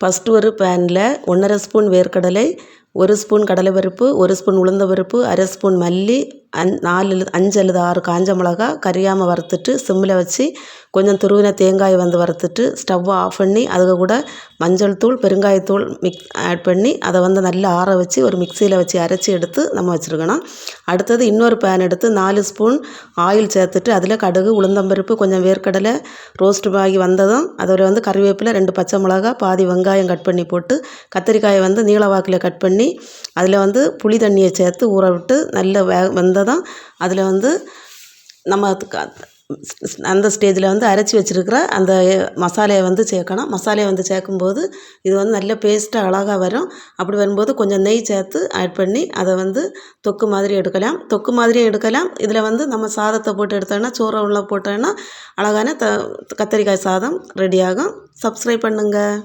First ஒரு பேனில் 1½ spoon வேர்க்கடலை, 1 ஸ்பூன் கடலைப்பருப்பு, 1 ஸ்பூன் உளுந்தம்பருப்பு, 1/2 ஸ்பூன் மல்லி, 5 அல்லது 6 காஞ்ச மிளகா கரியாமல் வறுத்துட்டு சிம்மில் வச்சு கொஞ்சம் துருவின தேங்காய் வந்து வறுத்துட்டு ஸ்டவ்வை ஆஃப் பண்ணி அதுக்கு கூட மஞ்சள் தூள் பெருங்காயத்தூள் ஆட் பண்ணி அதை வந்து நல்லா ஆற வச்சு ஒரு மிக்சியில் வச்சு அரைச்சி எடுத்து நம்ம வச்சுருக்கணும். அடுத்தது இன்னொரு பேன் எடுத்து 4 ஸ்பூன் ஆயில் சேர்த்துட்டு அதில் கடுகு உளுந்தம்பருப்பு கொஞ்சம் வேர்க்கடலை ரோஸ்ட் ஆகி வந்ததும் அதில் வந்து கறிவேப்பிலை 2 பச்சை மிளகா பாதி வெங்காயம் கட் பண்ணி போட்டு கத்திரிக்காயை வந்து நீள வாக்கில் கட் பண்ணி அதில் வந்து புளி தண்ணியை சேர்த்து ஊற விட்டு நல்ல வந்ததும் அதில் வந்து நம்ம அந்த ஸ்டேஜில் வந்து அரைச்சி வச்சுருக்கிற அந்த மசாலையை வந்து சேர்க்கணும். மசாலையை வந்து சேர்க்கும்போது இது வந்து நல்ல பேஸ்ட்டாக அழகாக வரும். அப்படி வரும்போது கொஞ்சம் நெய் சேர்த்து ஆட் பண்ணி அதை வந்து தொக்கு மாதிரி எடுக்கலாம். தொக்கு மாதிரியும் எடுக்கலாம். இதில் வந்து நம்ம சாதத்தை போட்டு எடுத்தோன்னா சோறை உள்ள போட்டோன்னா அழகான கத்திரிக்காய் சாதம் ரெடியாகும். சப்ஸ்கிரைப் பண்ணுங்கள்.